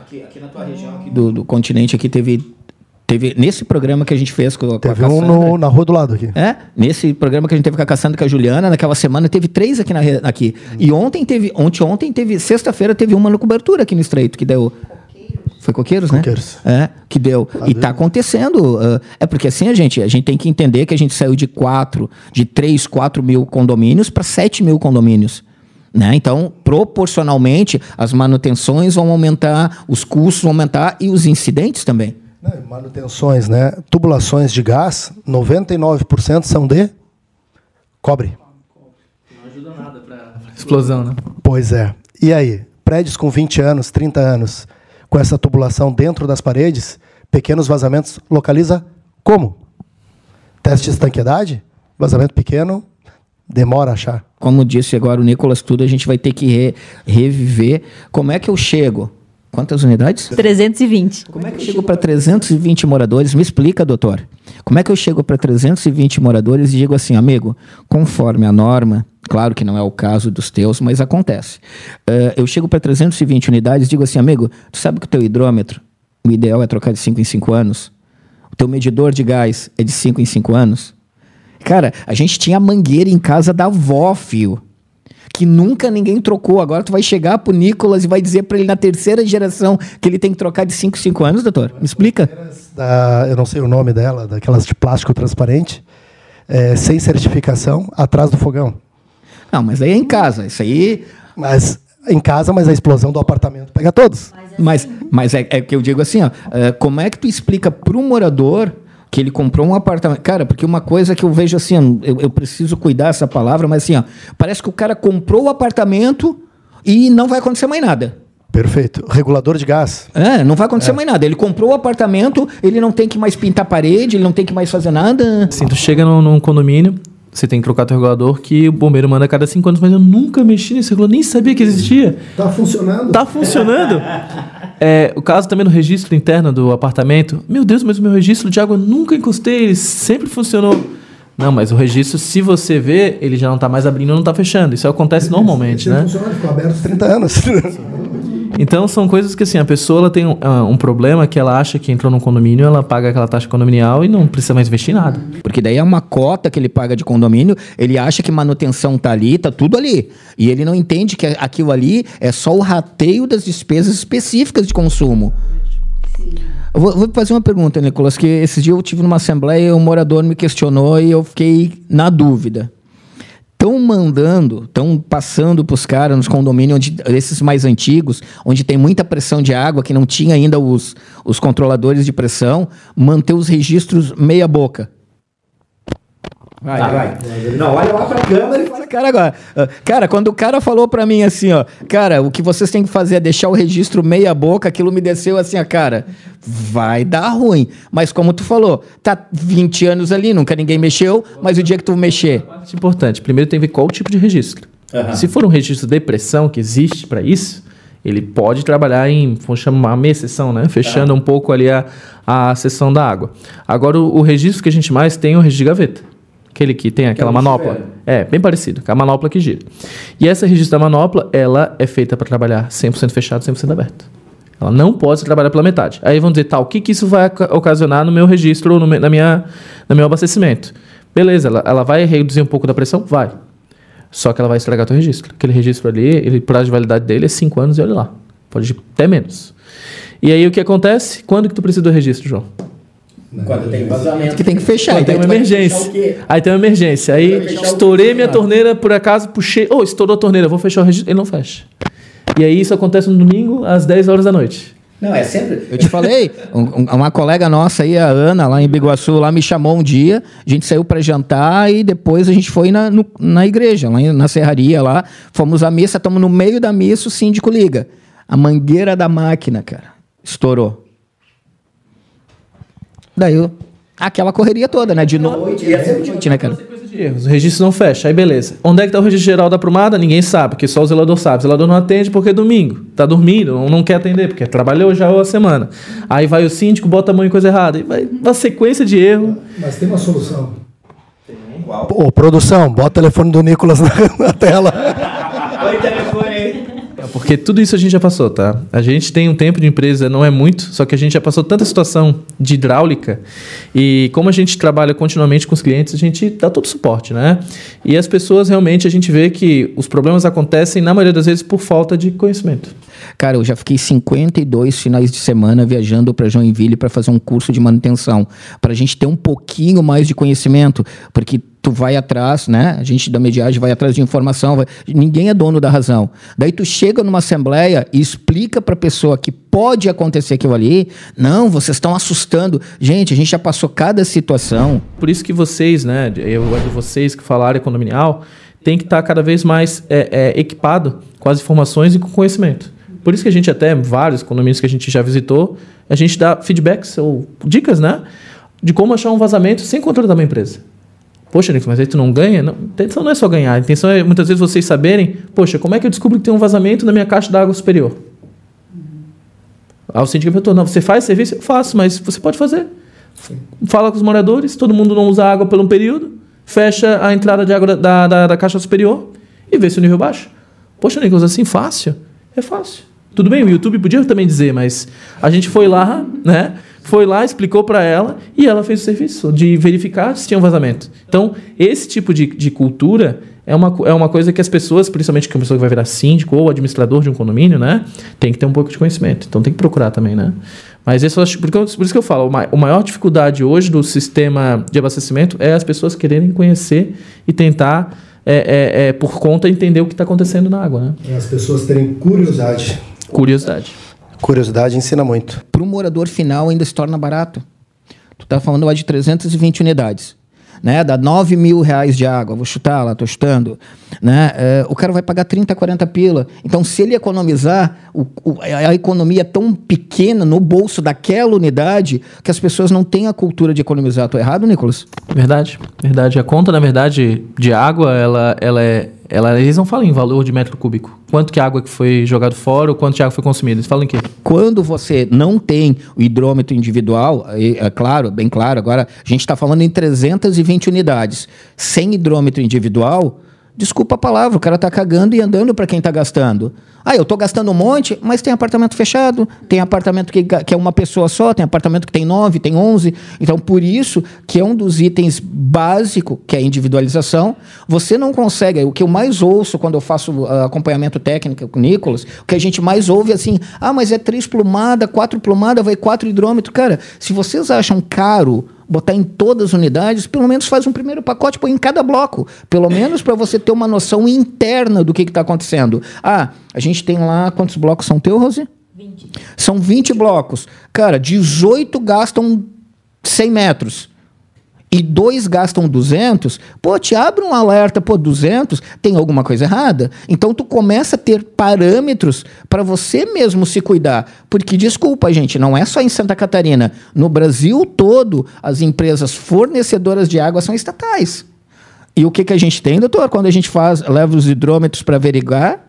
Aqui na tua região aqui do continente aqui teve nesse programa que a gente fez com a Cassandra. Teve um na rua do lado aqui. Nesse programa que a gente teve com a Cassandra e com a Juliana, naquela semana teve 3 aqui. E ontem teve, sexta-feira teve uma no cobertura aqui no Estreito, que deu... Foi Coqueiros, né? Coqueiros. Que deu. E está acontecendo. Porque assim, a gente tem que entender que a gente saiu de 3, 4 mil condomínios para 7 mil condomínios. Né? Então, proporcionalmente, as manutenções vão aumentar, os custos vão aumentar e os incidentes também. Manutenções, né? Tubulações de gás, 99% são de cobre. Não ajuda nada para explosão, né? Pois é. E aí? Prédios com 20 anos, 30 anos, com essa tubulação dentro das paredes, pequenos vazamentos, localiza como? Teste de estanqueidade? Vazamento pequeno, demora a achar. Como disse agora o Nicolas, tudo a gente vai ter que reviver. Como é que eu chego? Quantas unidades? 320. Como é que eu chego para 320 moradores? Me explica, doutor. Como é que eu chego para 320 moradores e digo assim, amigo, conforme a norma, claro que não é o caso dos teus, mas acontece. Eu chego para 320 unidades e digo assim, amigo, tu sabe que o teu hidrômetro, o ideal é trocar de 5 em 5 anos? O teu medidor de gás é de 5 em 5 anos? Cara, a gente tinha mangueira em casa da avó, filho, que nunca ninguém trocou. Agora tu vai chegar pro Nicolas e vai dizer para ele na 3ª geração que ele tem que trocar de 5 em 5 anos, doutor? Me explica. Eu não sei o nome dela, daquelas de plástico transparente, sem certificação, atrás do fogão. Não, mas aí é em casa, isso aí... Mas em casa, mas a explosão do apartamento pega todos. Mas é que eu digo assim, como é que tu explica pro morador que ele comprou um apartamento? Cara, porque uma coisa que eu vejo assim, eu preciso cuidar dessa palavra, mas assim, parece que o cara comprou o apartamento e não vai acontecer mais nada. Perfeito. Regulador de gás. Não vai acontecer mais nada. Ele comprou o apartamento, ele não tem que mais pintar a parede, ele não tem que mais fazer nada. Assim, tu chega num condomínio, você tem que trocar teu regulador, que o bombeiro manda a cada 5 anos, mas eu nunca mexi nesse regulador, nem sabia que existia. Tá funcionando? Tá funcionando. O caso também do registro interno do apartamento. Meu Deus, mas o meu registro de água eu nunca encostei, ele sempre funcionou. Não, mas o registro, se você vê, ele já não tá mais abrindo, não tá fechando. Isso acontece normalmente, né? Funciona, ficou aberto 30 anos. Então, são coisas que, assim, a pessoa ela tem um problema que ela acha que entrou num condomínio, ela paga aquela taxa condominial e não precisa mais investir em nada. Porque daí é uma cota que ele paga de condomínio, ele acha que manutenção tá ali, tá tudo ali. E ele não entende que aquilo ali é só o rateio das despesas específicas de consumo. Eu vou fazer uma pergunta, Nicolas, que esses dias eu tive numa assembleia e um morador me questionou e eu fiquei na dúvida. estão passando para os caras nos condomínios, esses mais antigos, onde tem muita pressão de água, que não tinha ainda os controladores de pressão, manter os registros meia boca. Vai. Não, olha lá pra câmera e fala. Cara, agora, cara, quando o cara falou pra mim assim, ó, cara, o que vocês têm que fazer é deixar o registro meia boca, aquilo me desceu assim, ó, cara, vai dar ruim. Mas como tu falou, tá 20 anos ali, nunca ninguém mexeu, mas o dia que tu mexer... É importante, primeiro tem que ver qual o tipo de registro. Se for um registro de pressão que existe para isso, ele pode trabalhar em, vamos chamar uma meia seção, né? Fechando um pouco ali a seção da água. Agora, o registro que a gente mais tem é o registro de gaveta. Aquele que tem aquela manopla. É, bem parecido, com a manopla que gira. E essa registro da manopla, ela é feita para trabalhar 100% fechado, 100% aberto. Ela não pode trabalhar pela metade. Aí vão dizer, o que isso vai ocasionar no meu registro ou no meu abastecimento? Beleza, ela vai reduzir um pouco da pressão? Vai. Só que ela vai estragar o teu registro. Aquele registro ali, o prazo de validade dele é 5 anos e olha lá. Pode ir até menos. E aí o que acontece? Quando que tu precisa do registro, João? Quando tem vazamento. Que tem que fechar. Quando tem uma emergência. Aí tem uma emergência. Aí estourei minha torneira, por acaso, puxei. Estourou a torneira, vou fechar o registro. Ele não fecha. E aí isso acontece no domingo, às 10 horas da noite. Não, é sempre... Eu te falei, uma colega nossa aí, a Ana, lá em Biguaçu, lá me chamou um dia, a gente saiu para jantar e depois a gente foi na igreja, lá na serraria lá, fomos à missa, estamos no meio da missa, o síndico liga. A mangueira da máquina, cara, estourou. Daí, aquela correria toda, né? De noite, né, cara? Erros. O registro não fecha, aí beleza. Onde é que está o registro geral da aprumada? Ninguém sabe, porque só o zelador sabe. O zelador não atende porque é domingo. Está dormindo, não quer atender, porque trabalhou já a semana. Aí vai o síndico, bota a mão em coisa errada. E vai uma sequência de erros. Mas tem uma solução. Ô, produção, bota o telefone do Nicolas na tela. Oi, telefone. Porque tudo isso a gente já passou, tá? A gente tem um tempo de empresa, não é muito, só que a gente já passou tanta situação de hidráulica e como a gente trabalha continuamente com os clientes, a gente dá todo o suporte, né? E as pessoas realmente, a gente vê que os problemas acontecem, na maioria das vezes, por falta de conhecimento. Cara, eu já fiquei 52 finais de semana viajando para Joinville para fazer um curso de manutenção, para a gente ter um pouquinho mais de conhecimento, porque tu vai atrás, né? A gente da Mediage vai atrás de informação, ninguém é dono da razão. Daí tu chega numa assembleia e explica para a pessoa que pode acontecer aquilo ali. Não, vocês estão assustando. Gente, a gente já passou cada situação. Por isso que vocês, né? Vocês que falaram condominial, tem que estar cada vez mais equipado com as informações e com conhecimento. Por isso que a gente até, vários condomínios que a gente já visitou, a gente dá feedbacks ou dicas, né? De como achar um vazamento sem controle da minha empresa. Poxa, Nico, mas aí tu não ganha? Não, a intenção não é só ganhar. A intenção é, muitas vezes, vocês saberem, poxa, como é que eu descubro que tem um vazamento na minha caixa d'água superior? Aí o síndico perguntou, não, você faz serviço? Eu faço, mas você pode fazer. Fala com os moradores, todo mundo não usa água por um período, fecha a entrada de água da caixa superior e vê se o nível baixa. Poxa, Nico, assim, fácil? É fácil. Tudo bem, o YouTube podia também dizer, mas a gente foi lá, né? Foi lá, explicou para ela e ela fez o serviço de verificar se tinha um vazamento. Então, esse tipo de cultura é uma coisa que as pessoas, principalmente que a pessoa que vai virar síndico ou administrador de um condomínio, né, tem que ter um pouco de conhecimento. Então, tem que procurar também, né? Mas isso, por isso que eu falo, a maior dificuldade hoje do sistema de abastecimento é as pessoas quererem conhecer e tentar, por conta, entender o que está acontecendo na água, né? E as pessoas terem curiosidade. Curiosidade ensina muito. Para o morador final ainda se torna barato. Tu está falando lá de 320 unidades. Né? Dá 9 mil reais de água. Vou chutar lá, estou chutando. Né? O cara vai pagar 30, 40 pila. Então, se ele economizar, a economia é tão pequena no bolso daquela unidade que as pessoas não têm a cultura de economizar. Estou errado, Nicolas? Verdade. A conta, na verdade, de água, eles não falam em valor de metro cúbico. Quanto que água que foi jogado fora ou quanto de água foi consumida. Eles falam em quê? Quando você não tem o hidrômetro individual, é claro, bem claro, agora a gente está falando em 320 unidades. Sem hidrômetro individual, desculpa a palavra, o cara está cagando e andando para quem está gastando. Eu estou gastando um monte, mas tem apartamento fechado, tem apartamento que é uma pessoa só, tem apartamento que tem 9, tem 11. Então, por isso que é um dos itens básicos, que é a individualização. Você não consegue, o que eu mais ouço quando eu faço acompanhamento técnico com o Nicolas, o que a gente mais ouve é assim, mas é 3 plumada, 4 plumada, vai 4 hidrômetros. Cara, se vocês acham caro botar em todas as unidades, pelo menos faz um primeiro pacote, põe em cada bloco, pelo menos para você ter uma noção interna do que está acontecendo. Ah, a gente tem lá, quantos blocos são teus, Rosi? 20. São 20 blocos. Cara, 18 gastam 100 metros. E 2 gastam 200, pô, te abre um alerta, pô, 200, tem alguma coisa errada? Então, tu começa a ter parâmetros para você mesmo se cuidar. Porque, desculpa, gente, não é só em Santa Catarina. No Brasil todo, as empresas fornecedoras de água são estatais. E o que a gente tem, doutor? Quando a gente leva os hidrômetros para averiguar...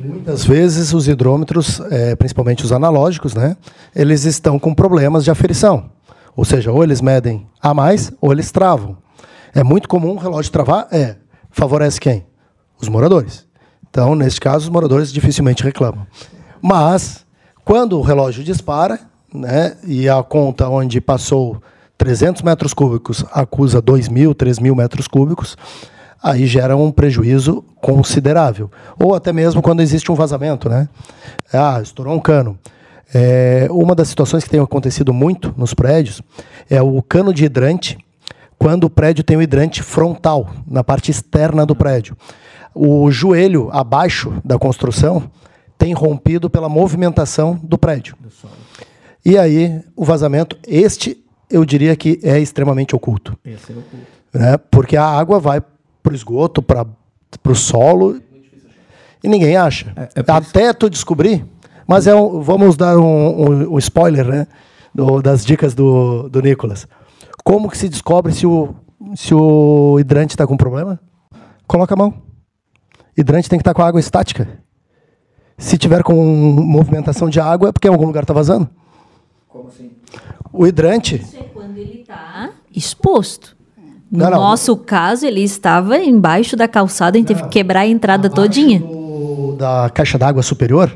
Muitas vezes os hidrômetros, principalmente os analógicos, né, eles estão com problemas de aferição. Ou seja, ou eles medem a mais, ou eles travam. É muito comum o relógio travar, favorece quem? Os moradores. Então, neste caso, os moradores dificilmente reclamam. Mas, quando o relógio dispara, né, e a conta onde passou 300 metros cúbicos acusa 2.000, 3.000 metros cúbicos, aí gera um prejuízo considerável. Ou até mesmo quando existe um vazamento, né? Estourou um cano. Uma das situações que tem acontecido muito nos prédios é o cano de hidrante, quando o prédio tem o hidrante frontal, na parte externa do prédio. O joelho abaixo da construção tem rompido pela movimentação do prédio. E aí, o vazamento, eu diria que é extremamente oculto. Esse é oculto. Né? Porque a água vai para o esgoto, para o solo, e ninguém acha. Até tu descobrir... Mas vamos dar um spoiler, né, das dicas do Nicolas. Como que se descobre se o hidrante está com problema? Coloca a mão. Hidrante tem que estar com a água estática. Se tiver com movimentação de água, é porque em algum lugar está vazando. Como assim? O hidrante... Isso é quando ele está exposto. No nosso caso, ele estava embaixo da calçada, a gente teve que quebrar a entrada todinha. Da caixa d'água superior...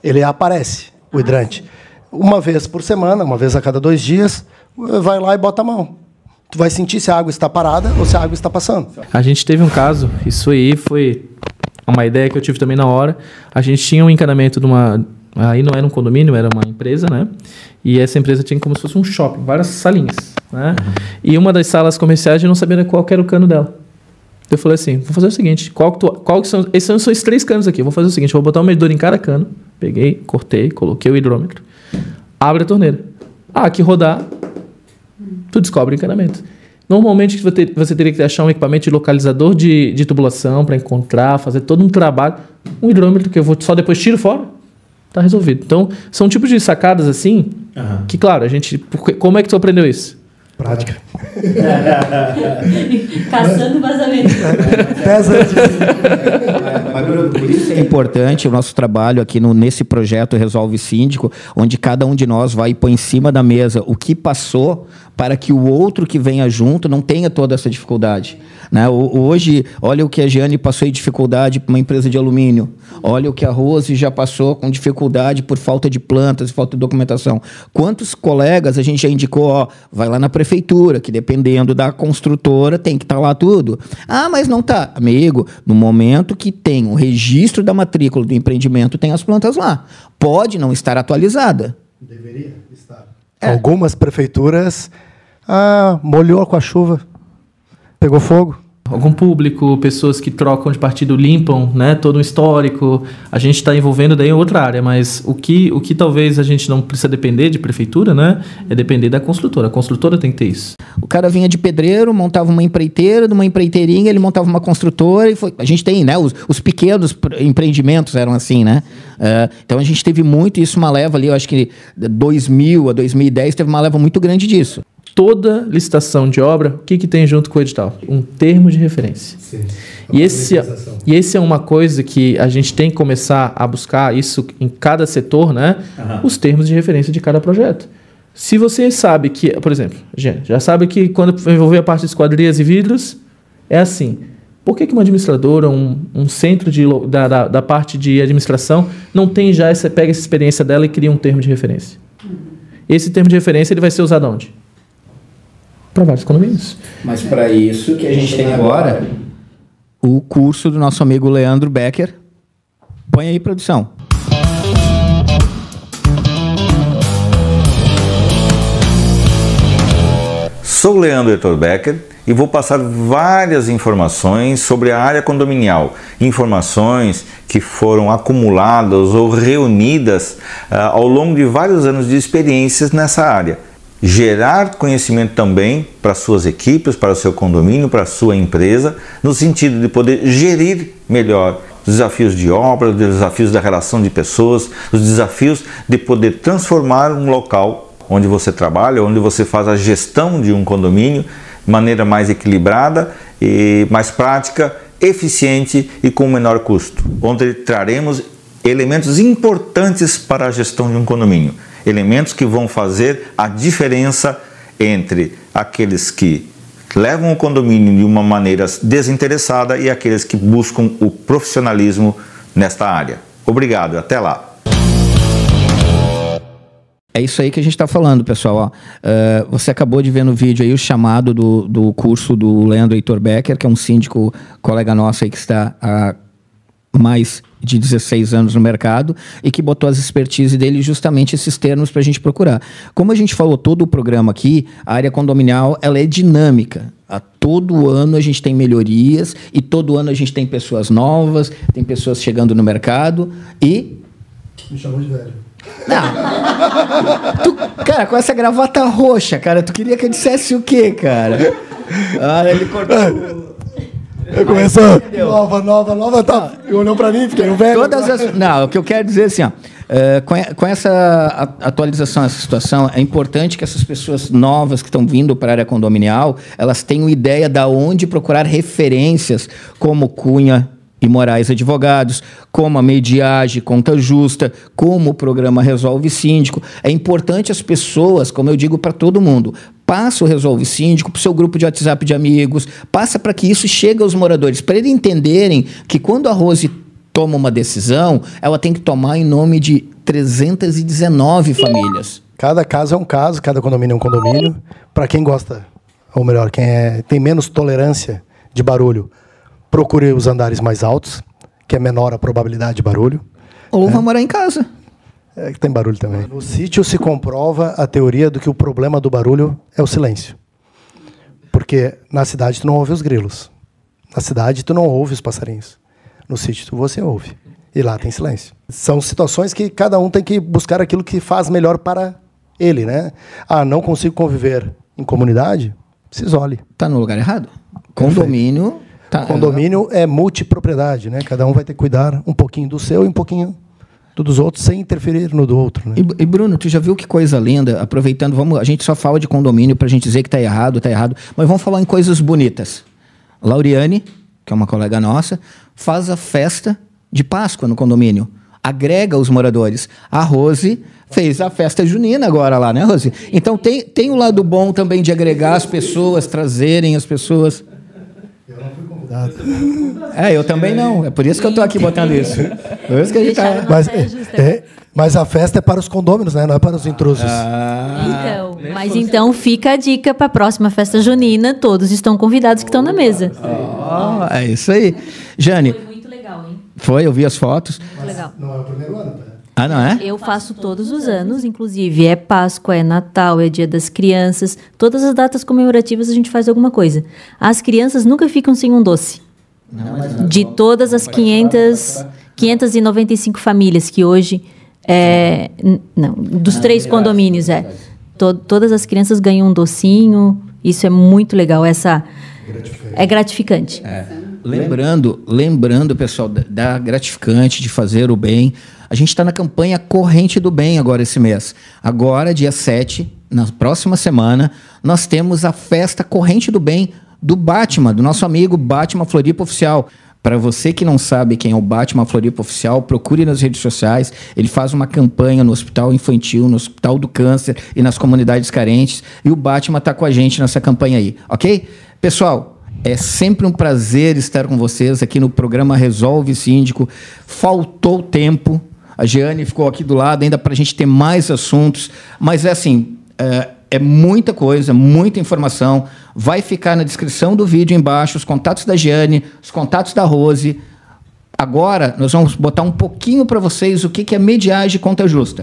ele aparece, o hidrante. Uma vez por semana, uma vez a cada 2 dias, vai lá e bota a mão. Tu vai sentir se a água está parada ou se a água está passando. A gente teve um caso, isso aí foi uma ideia que eu tive também na hora. A gente tinha um encanamento de uma... Aí não era um condomínio, era uma empresa, né? E essa empresa tinha como se fosse um shopping, várias salinhas, né? Uhum. E uma das salas comerciais, eu não sabia qual era o cano dela. Eu falei assim, vou fazer o seguinte, esses são os 3 canos aqui, vou fazer o seguinte, vou botar um medidor em cada cano, peguei, cortei, coloquei o hidrômetro, abre a torneira. Que rodar, tu descobre o encanamento. Normalmente você teria que achar um equipamento de localizador de tubulação para encontrar, fazer todo um trabalho. Um hidrômetro que eu vou só depois tiro fora, tá resolvido. Então, são tipos de sacadas assim, que claro, como é que tu aprendeu isso? Prática. Caçando vazamento. Por isso é importante o nosso trabalho aqui nesse projeto Resolve Síndico, onde cada um de nós vai e põe em cima da mesa o que passou para que o outro que venha junto não tenha toda essa dificuldade. Né? Hoje, olha o que a Jeane passou em dificuldade para uma empresa de alumínio. Olha o que a Rose já passou com dificuldade por falta de plantas, falta de documentação. Quantos colegas a gente já indicou, vai lá na prefeitura, que dependendo da construtora tem que estar lá tudo. Mas não está. Amigo, no momento que tem o registro da matrícula do empreendimento, tem as plantas lá. Pode não estar atualizada. Deveria estar. Algumas prefeituras, molhou com a chuva. Pegou fogo. Algum público, pessoas que trocam de partido, limpam, né, todo um histórico. A gente está envolvendo daí em outra área, mas o que talvez a gente não precisa depender de prefeitura, né, é depender da construtora. A construtora tem que ter isso. O cara vinha de pedreiro, montava uma empreiteira, de uma empreiteirinha ele montava uma construtora e a gente tem, né, os pequenos empreendimentos eram assim, né? Então a gente teve muito isso, uma leva ali, eu acho que 2000 a 2010 teve uma leva muito grande disso. Toda licitação de obra, o que tem junto com o edital? Um termo de referência. Sim. E esse é uma coisa que a gente tem que começar a buscar isso em cada setor, né? Os termos de referência de cada projeto. Se você sabe que, por exemplo, gente, já sabe que quando envolver a parte de esquadrias e vidros, é assim. Por que uma administradora, um centro da parte de administração, não tem já pega essa experiência dela e cria um termo de referência? Esse termo de referência ele vai ser usado onde? Para vários condomínios. Mas para isso que a gente tem agora, o curso do nosso amigo Leandro Becker. Põe aí, produção. Sou Leandro Heitor Becker e vou passar várias informações sobre a área condominial. Informações que foram acumuladas ou reunidas ao longo de vários anos de experiências nessa área. Gerar conhecimento também para suas equipes, para o seu condomínio, para a sua empresa, no sentido de poder gerir melhor os desafios de obra, os desafios da relação de pessoas, os desafios de poder transformar um local onde você trabalha, onde você faz a gestão de um condomínio de maneira mais equilibrada e mais prática, eficiente e com menor custo, onde traremos elementos importantes para a gestão de um condomínio. Elementos que vão fazer a diferença entre aqueles que levam o condomínio de uma maneira desinteressada e aqueles que buscam o profissionalismo nesta área. Obrigado, até lá. É isso aí que a gente está falando, pessoal. Você acabou de ver no vídeo aí o chamado do curso do Leandro Heitor Becker, que é um síndico, colega nosso aí que está há mais de 16 anos no mercado e que botou as expertise dele justamente esses termos para a gente procurar. Como a gente falou todo o programa aqui, a área condominial ela é dinâmica. A todo ano a gente tem melhorias e todo ano a gente tem pessoas novas, tem pessoas chegando no mercado e... Me chamou de velho. Não. Cara, com essa gravata roxa, cara, tu queria que eu dissesse o quê, cara? Ah, ele cortou... Eu começou, nova, tá. Olhou pra mim, fiquei um velho. Não, o que eu quero dizer assim, ó, com essa atualização, essa situação, é importante que essas pessoas novas que estão vindo para a área condominial, elas tenham ideia de onde procurar referências, como Cunha e Moraes Advogados, como a Mediage Conta Justa, como o programa Resolve Síndico. É importante as pessoas, como eu digo para todo mundo, passa o Resolve Síndico para o seu grupo de WhatsApp de amigos, passa para que isso chegue aos moradores, para eles entenderem que quando a Rose toma uma decisão, ela tem que tomar em nome de 319 famílias. Cada caso é um caso, cada condomínio é um condomínio. Para quem gosta, ou melhor, quem tem menos tolerância de barulho, procure os andares mais altos, que é menor a probabilidade de barulho. Ou vá morar em casa. Que tem barulho também. No sítio se comprova a teoria do que o problema do barulho é o silêncio. Porque na cidade tu não ouve os grilos. Na cidade tu não ouve os passarinhos. No sítio você ouve. E lá tem silêncio. São situações que cada um tem que buscar aquilo que faz melhor para ele, né? Ah, não consigo conviver em comunidade? Se isole. Tá no lugar errado. Condomínio... Condomínio é multipropriedade, né? Cada um vai ter que cuidar um pouquinho do seu e um pouquinho dos outros, sem interferir no do outro, né? E Bruno, tu já viu que coisa linda? Aproveitando, a gente só fala de condomínio pra gente dizer que tá errado, mas vamos falar em coisas bonitas. Lauriane, que é uma colega nossa, faz a festa de Páscoa no condomínio. Agrega os moradores. A Rose fez a festa junina agora lá, né, Rose? Então tem um lado bom também de agregar as pessoas, trazerem as pessoas... Eu não fui convidado. Eu também não. É por isso que eu tô aqui botando isso. Por isso que a gente tá... Mas a festa é para os condôminos, né? Não é para os intrusos. Então fica a dica para a próxima festa junina. Todos estão convidados que estão na mesa. É isso aí. Jane. Foi muito legal, hein? Foi, eu vi as fotos. Muito legal. Não é o primeiro ano, tá? Ah, não é? Eu faço todos os anos, inclusive é Páscoa, é Natal, é Dia das Crianças. Todas as datas comemorativas a gente faz alguma coisa. As crianças nunca ficam sem um doce. De todas as 595 famílias que hoje... dos 3 condomínios, todas as crianças ganham um docinho. Isso é muito legal. É gratificante. Lembrando, pessoal, da gratificante de fazer o bem. A gente está na campanha Corrente do Bem agora esse mês. Agora, dia 7, na próxima semana, nós temos a festa Corrente do Bem do Batman, do nosso amigo Batman Floripa Oficial. Para você que não sabe quem é o Batman Floripa Oficial, procure nas redes sociais. Ele faz uma campanha no Hospital Infantil, no Hospital do Câncer e nas comunidades carentes. E o Batman está com a gente nessa campanha aí, ok? Pessoal, é sempre um prazer estar com vocês aqui no programa Resolve Síndico. Faltou tempo. A Jeane ficou aqui do lado ainda para a gente ter mais assuntos. Mas é assim, é muita coisa, muita informação. Vai ficar na descrição do vídeo embaixo os contatos da Jeane, os contatos da Rose. Agora, nós vamos botar um pouquinho para vocês o que é Mediage Conta Justa.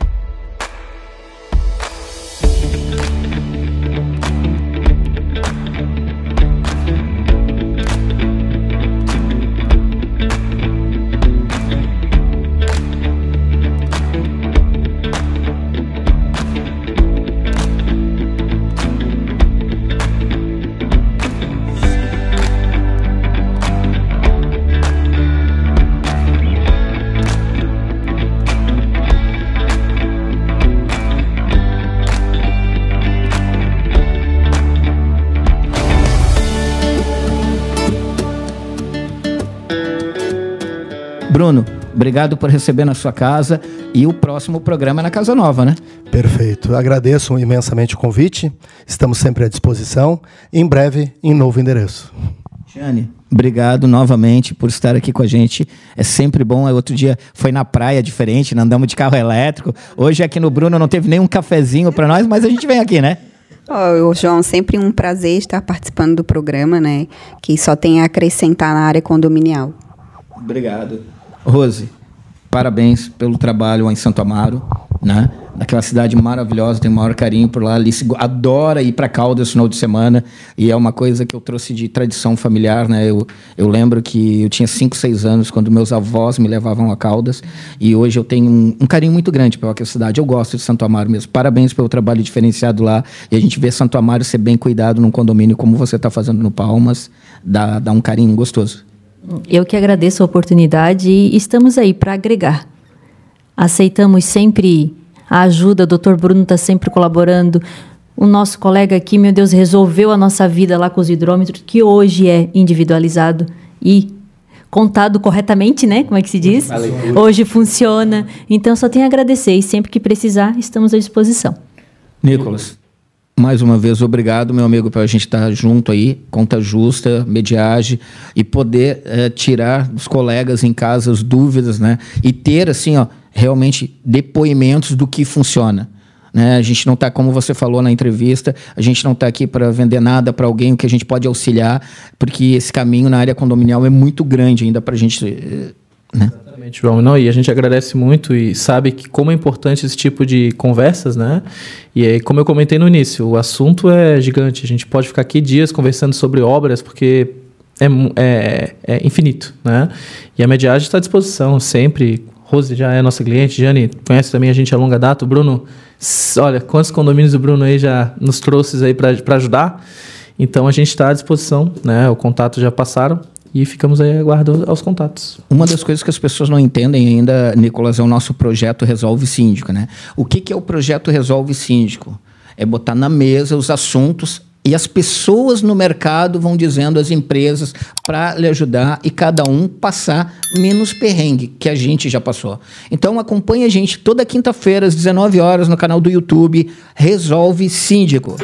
Bruno, obrigado por receber na sua casa e o próximo programa é na Casa Nova, né? Perfeito. Agradeço imensamente o convite. Estamos sempre à disposição. Em breve, em novo endereço. Jane, obrigado novamente por estar aqui com a gente. É sempre bom. Outro dia foi na praia diferente, andamos de carro elétrico. Hoje aqui no Bruno não teve nenhum cafezinho para nós, mas a gente vem aqui, né? João, sempre um prazer estar participando do programa, né? Que só tem a acrescentar na área condominial. Obrigado. Rose, parabéns pelo trabalho em Santo Amaro, né? Daquela cidade maravilhosa, tenho o maior carinho por lá. Alice adora ir para Caldas no final de semana e é uma coisa que eu trouxe de tradição familiar, né? Eu lembro que eu tinha 5, 6 anos quando meus avós me levavam a Caldas e hoje eu tenho um carinho muito grande pela cidade. Eu gosto de Santo Amaro mesmo. Parabéns pelo trabalho diferenciado lá e a gente vê Santo Amaro ser bem cuidado num condomínio como você está fazendo no Palmas, dá um carinho gostoso. Eu que agradeço a oportunidade e estamos aí para agregar. Aceitamos sempre a ajuda, o Dr. Bruno está sempre colaborando. O nosso colega aqui, meu Deus, resolveu a nossa vida lá com os hidrômetros, que hoje é individualizado e contado corretamente, né? Como é que se diz? Hoje funciona. Então, só tenho a agradecer e sempre que precisar, estamos à disposição. Nicolas, mais uma vez, obrigado, meu amigo, para a gente estar junto aí, conta justa, Mediage, e poder tirar dos colegas em casa as dúvidas, né? E ter, assim, ó, realmente depoimentos do que funciona. Né? A gente não está, como você falou na entrevista, a gente não está aqui para vender nada para alguém que a gente pode auxiliar, porque esse caminho na área condominial é muito grande ainda para a gente... Né? Exatamente, João. Não, e a gente agradece muito e sabe que como é importante esse tipo de conversas, né? E aí, como eu comentei no início, o assunto é gigante. A gente pode ficar aqui dias conversando sobre obras, porque é infinito, né? E a Mediage está à disposição sempre. Rose já é nossa cliente, Jane conhece também a gente a longa data. O Bruno, olha, quantos condomínios o Bruno aí já nos trouxe aí para ajudar. Então, a gente está à disposição, né? O contato já passaram. E ficamos aí aguardando aos contatos. Uma das coisas que as pessoas não entendem ainda, Nicolas, é o nosso projeto Resolve Síndico, né? O que é o projeto Resolve Síndico? É botar na mesa os assuntos e as pessoas no mercado vão dizendo às empresas para lhe ajudar e cada um passar menos perrengue que a gente já passou. Então acompanhe a gente toda quinta-feira às 19 horas no canal do YouTube Resolve Síndico.